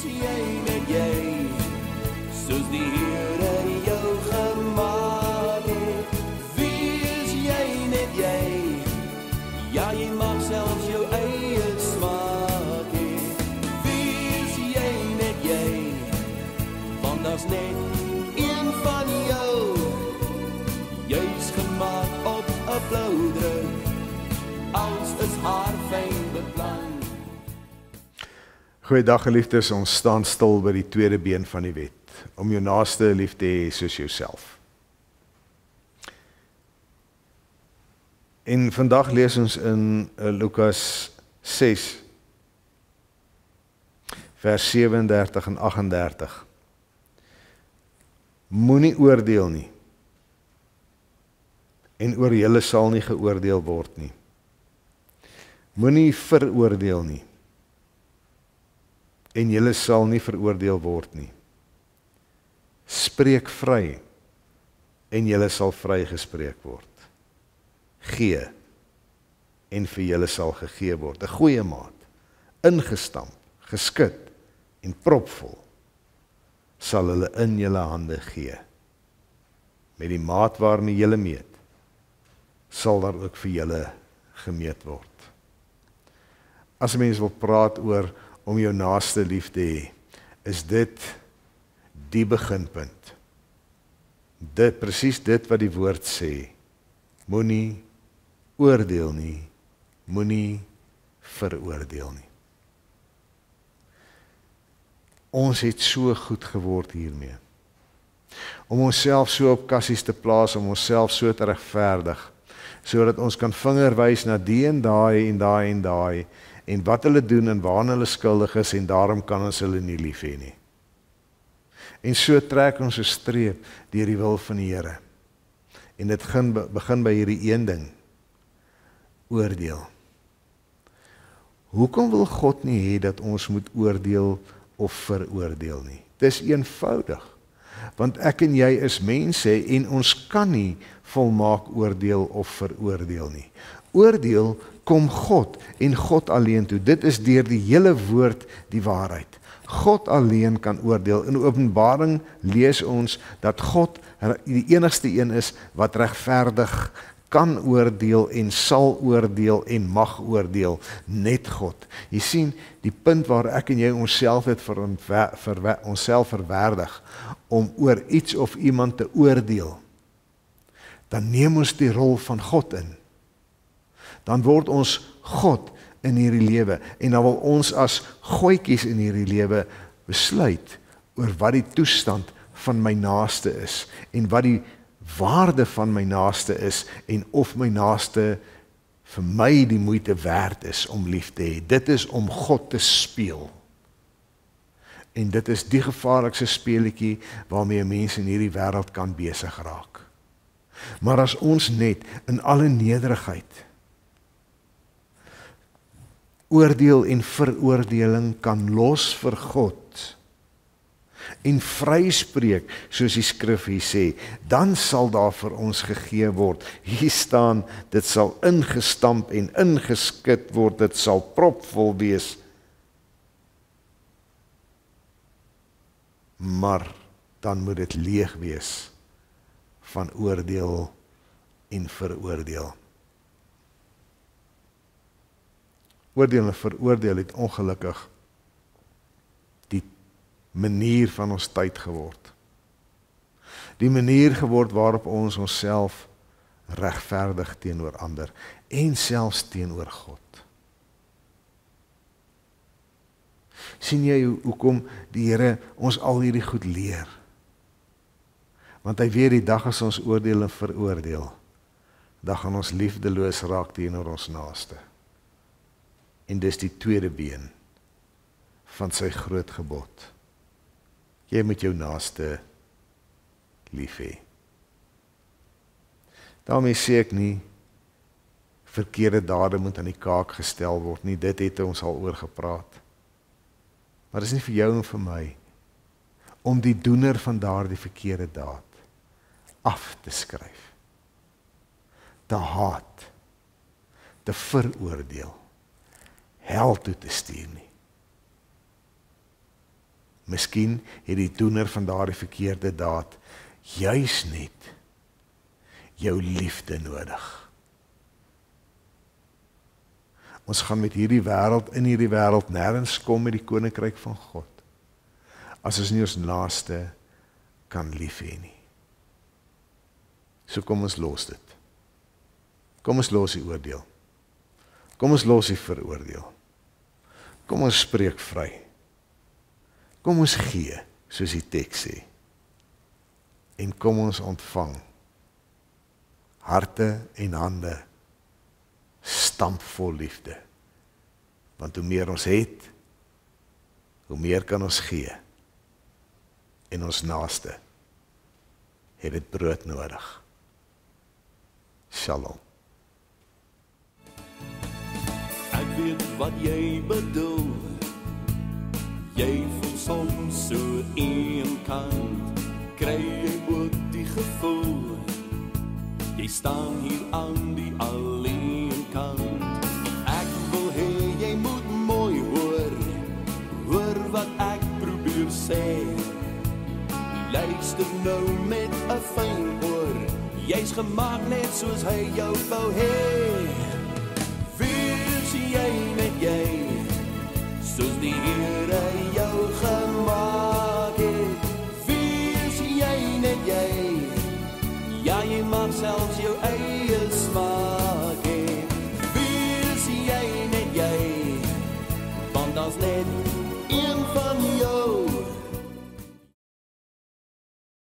jy net jy, soos die Here jou gemaak het. Wees jy net jy, ja jy mag selfs jou eie smaak hê. Wees jy net jy, want daar's net een van jou, jy's gemaak op 'n blou druk, alles is haar fyn beplan. Goeiedag geliefdes, ons staan stil by die tweede been van die wet, om jou naaste lief te hê soos jouself. En vandag lees ons in Lukas 6, vers 37 en 38. Moenie oordeel nie, en oor julle sal nie geoordeel word nie. Moenie veroordeel nie, en julle sal nie veroordeel word nie. Spreek vry, en julle sal vrygespreek word. Gee, en vir julle sal gegee word. 'n Goeie maat, ingestamp, geskit en propvol, sal hulle in julle hande gee. Met die maat waarmee julle meet, sal daar ook vir julle gemeet word. As 'n mens wil praat oor om jou naaste lief te hê, is dit die beginpunt. Presies dit wat die woord sê. Moenie oordeel nie, moenie veroordeel nie. Ons het so goed geword hiermee. Om onsself so op kassies te plaas, om onsself so te regverdig, sodat ons kan vingerwys na die en daai en daai en daai, en wat hulle doen en waaraan hulle skuldig is, en daarom kan ons hulle nie lief hê nie. En so trek ons 'n streep deur die wil van die Here. En dit begin by hierdie een ding, oordeel. Hoekom wil God nie hê dat ons moet oordeel of veroordeel nie? Dis eenvoudig, want ek en jy is mense en ons kan nie volmaak oordeel of veroordeel nie. Oordeel kom God en God alleen toe. Dit is deur die hele woord die waarheid. God alleen kan oordeel. In Openbaring lees ons dat God die enigste een is wat regverdig kan oordeel en sal oordeel en mag oordeel. Net God. Jy sien, die punt waar ek en jy onsself het onsself verwerdig om oor iets of iemand te oordeel, dan neem ons die rol van God in. Dan word ons God in hierdie lewe en dan wil ons as goetjies in hierdie lewe besluit oor wat die toestand van my naaste is en wat die waarde van my naaste is en of my naaste vir my die moeite werd is om lief te hê. Dit is om God te speel. En dit is die gevaarlikste speletjie waarmee 'n mens in hierdie wêreld kan besig raak. Maar as ons net in alle nederigheid oordeel en veroordeling kan los vir God en vryspreek, soos die skrif hier sê, dan sal daar vir ons gegee word. Hier staan, dit sal ingestamp en ingeskit word, dit sal propvol wees. Maar dan moet dit leeg wees van oordeel en veroordeel. Oordeel en veroordeel het ongelukkig die manier van ons tyd geword. Die manier geword waarop ons onsself regverdig teenoor ander en selfs teenoor God. Sien jy hoekom die Here ons al hierdie goed leer? Want hy weet die dag as ons oordeel en veroordeel, dan gaan ons liefdeloos raak teenoor ons naaste. En dis die tweede been van sy groot gebod. Jy moet jou naaste lief hê. Daarmee sê ek nie, verkeerde dade moet aan die kaak gestel word nie, dit het ons al oor gepraat. Maar dit is nie vir jou en vir my, om die doener van daardie verkeerde daad af te skryf, te haat, te veroordeel, hel toe te stuur nie. Miskien het die doener van daardie verkeerde daad juis net jou liefde nodig. Ons gaan met hierdie wêreld, in hierdie wêreld nêrens kom met die koninkryk van God, as ons nie ons naaste kan lief hê nie. So kom ons los dit. Kom ons los die oordeel. Kom ons los die veroordeel. Kom ons spreek vry. Kom ons gee, soos die teks sê. En kom ons ontvang harte en hande stampvol liefde. Want hoe meer ons het, hoe meer kan ons gee. En ons naaste het dit brood nodig. Shalom. Ek weet wat jy bedoel. Jy voel soms so eenkant. Kry jy ook die gevoel. Jy staan hier aan die alleenkant. Ek wil hê jy moet mooi hoor. Hoor wat ek probeer sê. Luister nou met 'n fyn oor. Jy's gemaak net soos hy jou wou hê. Wees jy net jy, soos die Here jou gemaak het. Wees jy net jy, ja jy mag selfs jou eie smaak.